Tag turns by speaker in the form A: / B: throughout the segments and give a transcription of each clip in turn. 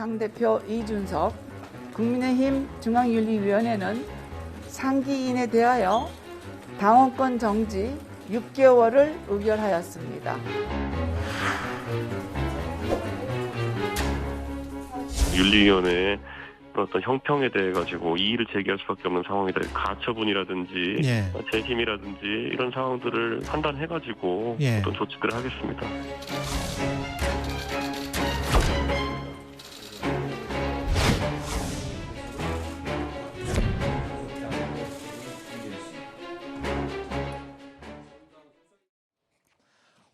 A: 당대표 이준석, 국민의힘 중앙윤리위원회는 상기인에 대하여 당원권 정지 6개월을 의결하였습니다.
B: 윤리위원회의 어떤 형평에 대해 가지고 이의를 제기할 수밖에 없는 상황이다. 가처분이라든지 재심이라든지 이런 상황들을 판단해 가지고 어떤 조치들을 하겠습니다.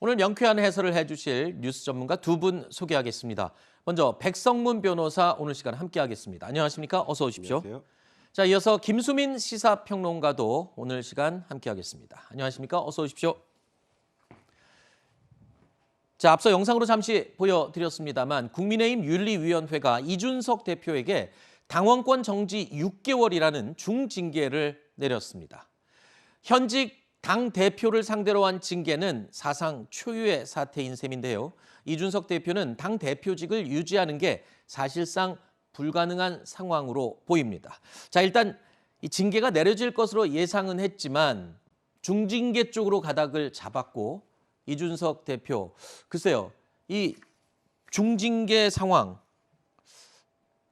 C: 오늘 명쾌한 해설을 해주실 뉴스 전문가 두 분 소개하겠습니다. 먼저 백성문 변호사 오늘 시간 함께하겠습니다. 안녕하십니까? 어서 오십시오.
D: 안녕하세요.
C: 자, 이어서 김수민 시사평론가도 오늘 시간 함께하겠습니다. 안녕하십니까? 어서 오십시오. 자, 앞서 영상으로 잠시 보여드렸습니다만 국민의힘 윤리위원회가 이준석 대표에게 당원권 정지 6개월이라는 중징계를 내렸습니다. 현직 당 대표를 상대로 한 징계는 사상 초유의 사태인 셈인데요. 이준석 대표는 당 대표직을 유지하는 게 사실상 불가능한 상황으로 보입니다. 자, 일단 이 징계가 내려질 것으로 예상은 했지만 중징계 쪽으로 가닥을 잡았고 이준석 대표, 글쎄요, 이 중징계 상황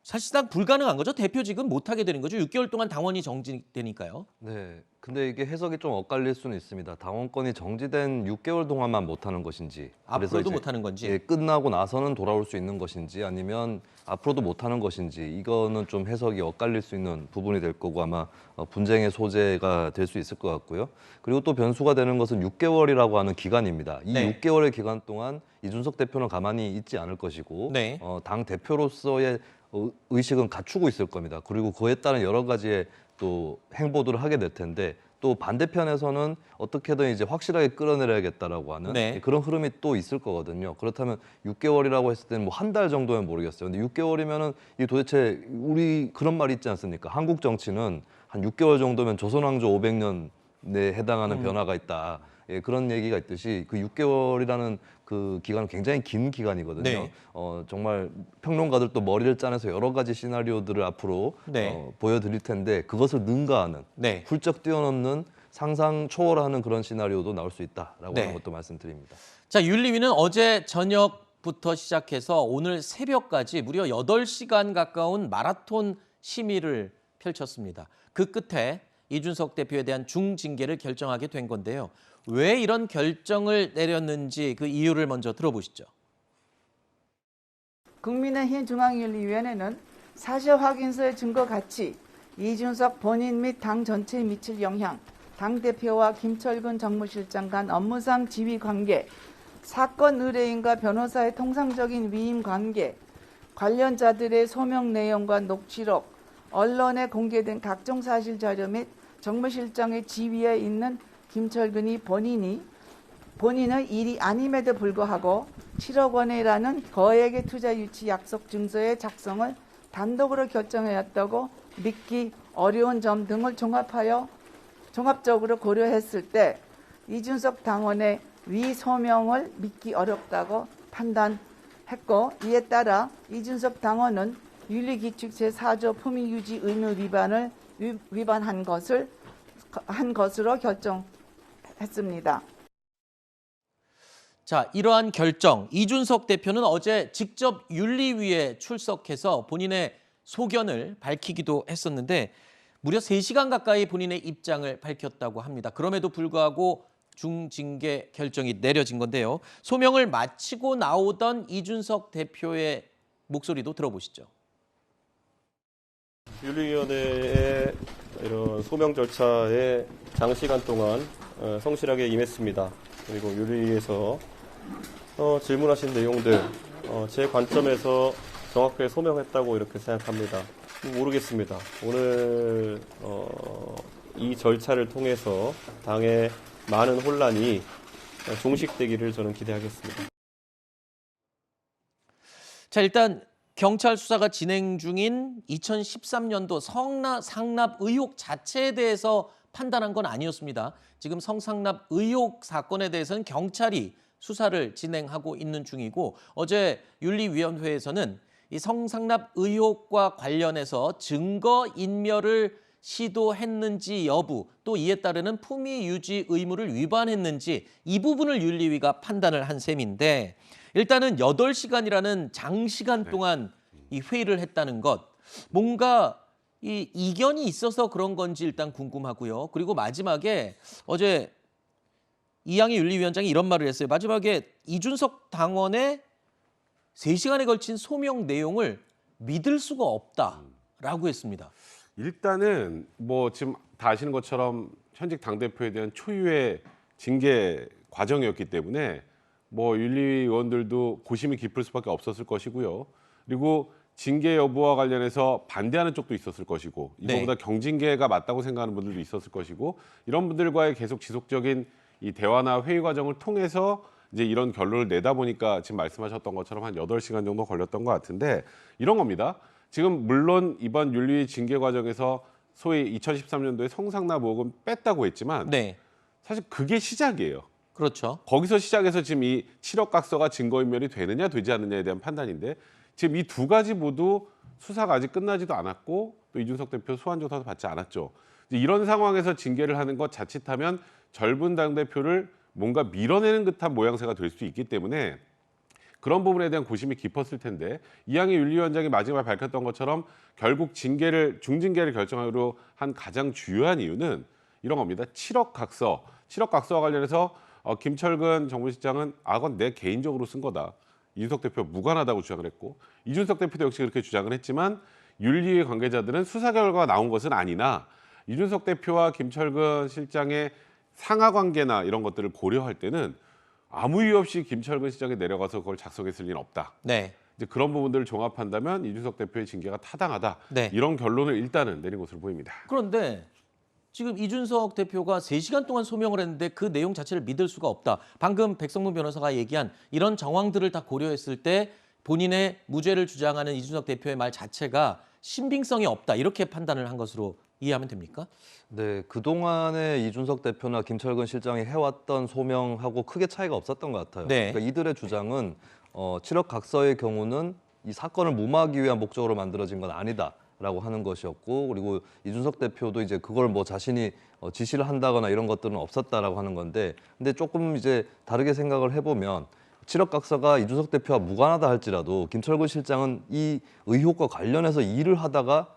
C: 사실상 불가능한 거죠. 대표직은 못하게 되는 거죠. 6개월 동안 당원이 정지되니까요.
D: 네, 근데 이게 해석이 좀 엇갈릴 수는 있습니다. 당원권이 정지된 6개월 동안만 못하는 것인지,
C: 앞으로도 못하는 건지,
D: 끝나고 나서는 돌아올 수 있는 것인지, 아니면 앞으로도 못하는 것인지, 이거는 좀 해석이 엇갈릴 수 있는 부분이 될 거고 아마 분쟁의 소재가 될 수 있을 것 같고요. 그리고 또 변수가 되는 것은 6개월이라고 하는 기간입니다. 이 6개월의 기간 동안 이준석 대표는 가만히 있지 않을 것이고 당 대표로서의 의식은 갖추고 있을 겁니다. 그리고 그에 따른 여러 가지의 또 행보들을 하게 될 텐데 또 반대편에서는 어떻게든 이제 확실하게 끌어내려야겠다라고 하는 그런 흐름이 또 있을 거거든요. 그렇다면 6개월이라고 했을 때는 뭐 한 달 정도면 모르겠어요. 근데 6개월이면은 이 도대체 우리 그런 말이 있지 않습니까? 한국 정치는 한 6개월 정도면 조선왕조 500년에 해당하는 변화가 있다. 예, 그런 얘기가 있듯이 그 6개월이라는 그 기간은 굉장히 긴 기간이거든요. 정말 평론가들도 머리를 짜내서 여러 가지 시나리오들을 앞으로 보여드릴 텐데 그것을 능가하는 훌쩍 뛰어넘는 상상 초월하는 그런 시나리오도 나올 수 있다라고 하는 것도 말씀드립니다.
C: 자, 윤리위는 어제 저녁부터 시작해서 오늘 새벽까지 무려 8시간 가까운 마라톤 심의를 펼쳤습니다. 그 끝에 이준석 대표에 대한 중징계를 결정하게 된 건데요. 왜 이런 결정을 내렸는지 그 이유를 먼저 들어보시죠.
A: 국민의힘 중앙윤리위원회는 사실 확인서의 증거 가치, 이준석 본인 및 당 전체에 미칠 영향, 당대표와 김철근 정무실장 간 업무상 지휘 관계, 사건 의뢰인과 변호사의 통상적인 위임 관계, 관련자들의 소명 내용과 녹취록, 언론에 공개된 각종 사실 자료 및 정무실장의 지위에 있는 김철근이 본인의 일이 아님에도 불구하고 7억 원이라는 거액의 투자 유치 약속 증서의 작성을 단독으로 결정하였다고 믿기 어려운 점 등을 종합적으로 고려했을 때 이준석 당원의 위 소명을 믿기 어렵다고 판단했고, 이에 따라 이준석 당원은 윤리규칙 제4조 품위유지 의무 위반을 위반한 것으로 결정했습니다.
C: 자, 이러한 결정, 이준석 대표는 어제 직접 윤리위에 출석해서 본인의 소견을 밝히기도 했었는데 무려 3시간 가까이 본인의 입장을 밝혔다고 합니다. 그럼에도 불구하고 중징계 결정이 내려진 건데요. 소명을 마치고 나오던 이준석 대표의 목소리도 들어보시죠.
B: 윤리위원회의 이런 소명 절차에 장시간 동안 성실하게 임했습니다. 그리고 윤리위에서 질문하신 내용들 제 관점에서 정확하게 소명했다고 이렇게 생각합니다. 모르겠습니다. 오늘 이 절차를 통해서 당의 많은 혼란이 종식되기를 저는 기대하겠습니다.
C: 자, 일단 경찰 수사가 진행 중인 2013년도 성상납 의혹 자체에 대해서 판단한 건 아니었습니다. 지금 성상납 의혹 사건에 대해서는 경찰이 수사를 진행하고 있는 중이고 어제 윤리위원회에서는 이 성상납 의혹과 관련해서 증거 인멸을 시도했는지 여부, 또 이에 따르는 품위 유지 의무를 위반했는지 이 부분을 윤리위가 판단을 한 셈인데 일단은 8시간이라는 장시간 동안 이 회의를 했다는 것, 뭔가 이 이견이 있어서 그런 건지 일단 궁금하고요. 그리고 마지막에 어제 이양희 윤리위원장이 이런 말을 했어요. 마지막에 이준석 당원의 3시간에 걸친 소명 내용을 믿을 수가 없다라고 했습니다.
E: 일단은 뭐 지금 다 아시는 것처럼 현직 당대표에 대한 초유의 징계 과정이었기 때문에 뭐 윤리위원들도 고심이 깊을 수밖에 없었을 것이고요. 그리고 징계 여부와 관련해서 반대하는 쪽도 있었을 것이고 이거보다 경징계가 맞다고 생각하는 분들도 있었을 것이고 이런 분들과의 계속 지속적인 이 대화나 회의 과정을 통해서 이제 이런 결론을 내다 보니까 지금 말씀하셨던 것처럼 한 8시간 정도 걸렸던 것 같은데 이런 겁니다. 지금 물론 이번 윤리위 징계 과정에서 소위 2013년도에 성상납 의혹은 뺐다고 했지만 사실 그게 시작이에요.
C: 그렇죠.
E: 거기서 시작해서 지금 이 7억 각서가 증거인멸이 되느냐 되지 않느냐에 대한 판단인데 지금 이 두 가지 모두 수사가 아직 끝나지도 않았고 또 이준석 대표 소환조사도 받지 않았죠. 이런 상황에서 징계를 하는 것 자칫하면 젊은 당대표를 뭔가 밀어내는 듯한 모양새가 될 수 있기 때문에 그런 부분에 대한 고심이 깊었을 텐데 이양희 윤리위원장이 마지막에 밝혔던 것처럼 결국 중징계를 결정하기로 한 가장 주요한 이유는 이런 겁니다. 7억 각서와 관련해서 김철근 정무실장은 그건 내 개인적으로 쓴 거다. 이준석 대표 무관하다고 주장을 했고 이준석 대표도 역시 그렇게 주장을 했지만 윤리위 관계자들은 수사 결과가 나온 것은 아니나 이준석 대표와 김철근 실장의 상하 관계나 이런 것들을 고려할 때는 아무 이유 없이 김철근 실장이 내려가서 그걸 작성했을 리는 없다. 이제 그런 부분들을 종합한다면 이준석 대표의 징계가 타당하다. 이런 결론을 일단은 내린 것으로 보입니다.
C: 그런데 지금 이준석 대표가 3시간 동안 소명을 했는데 그 내용 자체를 믿을 수가 없다. 방금 백성문 변호사가 얘기한 이런 정황들을 다 고려했을 때 본인의 무죄를 주장하는 이준석 대표의 말 자체가 신빙성이 없다. 이렇게 판단을 한 것으로 이해하면 됩니까?
D: 네, 그동안에 이준석 대표나 김철근 실장이 해왔던 소명하고 크게 차이가 없었던 것 같아요. 그러니까 이들의 주장은 7억 각서의 경우는 이 사건을 무마하기 위한 목적으로 만들어진 건 아니다라고 하는 것이었고, 그리고 이준석 대표도 이제 그걸 뭐 자신이 지시를 한다거나 이런 것들은 없었다라고 하는 건데, 근데 조금 이제 다르게 생각을 해보면 7억 각서가 이준석 대표와 무관하다 할지라도 김철근 실장은 이 의혹과 관련해서 일을 하다가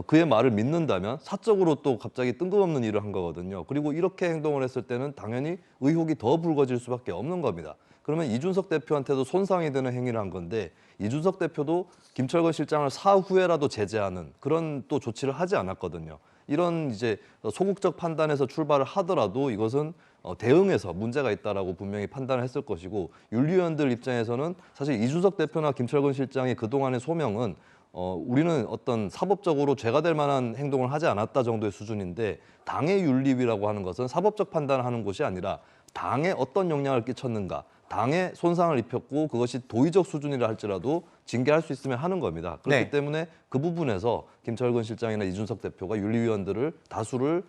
D: 그의 말을 믿는다면 사적으로 또 갑자기 뜬금없는 일을 한 거거든요. 그리고 이렇게 행동을 했을 때는 당연히 의혹이 더 불거질 수밖에 없는 겁니다. 그러면 이준석 대표한테도 손상이 되는 행위를 한 건데 이준석 대표도 김철근 실장을 사후에라도 제재하는 그런 또 조치를 하지 않았거든요. 이런 이제 소극적 판단에서 출발을 하더라도 이것은 대응에서 문제가 있다라고 분명히 판단을 했을 것이고, 윤리위원들 입장에서는 사실 이준석 대표나 김철근 실장의 그동안의 소명은 우리는 어떤 사법적으로 죄가 될 만한 행동을 하지 않았다 정도의 수준인데, 당의 윤리위라고 하는 것은 사법적 판단을 하는 곳이 아니라 당에 어떤 영향을 끼쳤는가, 당에 손상을 입혔고 그것이 도의적 수준이라 할지라도 징계할 수 있으면 하는 겁니다. 그렇기 때문에 그 부분에서 김철근 실장이나 이준석 대표가 윤리위원들을 다수를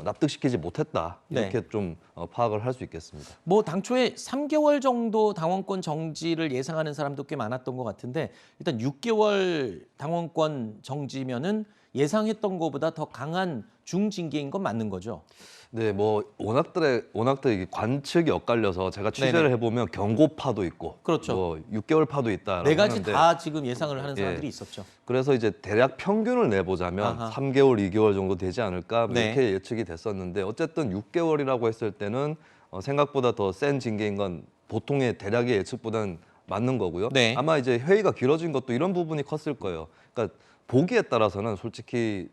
D: 납득시키지 못했다, 이렇게 좀 파악을 할 수 있겠습니다.
C: 뭐 당초에 3개월 정도 당원권 정지를 예상하는 사람도 꽤 많았던 것 같은데 일단 6개월 당원권 정지면은 예상했던 것보다 더 강한 중징계인 건 맞는 거죠?
D: 네, 뭐 워낙들 관측이 엇갈려서 제가 취재를 해보면 경고파도 있고,
C: 그렇죠.
D: 뭐 6개월 파도 있다라고
C: 네 가지
D: 하는데,
C: 다 지금 예상을 하는 사람들이 있었죠.
D: 그래서 이제 대략 평균을 내보자면 3개월, 2개월 정도 되지 않을까 이렇게 예측이 됐었는데, 어쨌든 6개월이라고 했을 때는 생각보다 더 센 징계인 건 보통의 대략의 예측보다는 맞는 거고요. 아마 이제 회의가 길어진 것도 이런 부분이 컸을 거예요. 그러니까 보기에 따라서는 솔직히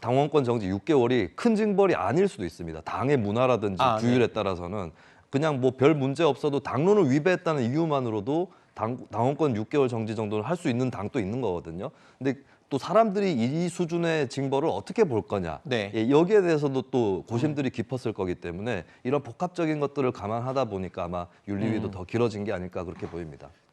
D: 당원권 정지 6개월이 큰 징벌이 아닐 수도 있습니다. 당의 문화라든지 규율에 따라서는 그냥 뭐 별 문제 없어도 당론을 위배했다는 이유만으로도 당원권 6개월 정지 정도는 할 수 있는 당도 있는 거거든요. 근데 또 사람들이 이 수준의 징벌을 어떻게 볼 거냐, 여기에 대해서도 또 고심들이 깊었을 거기 때문에 이런 복합적인 것들을 감안하다 보니까 아마 윤리위도 더 길어진 게 아닐까 그렇게 보입니다.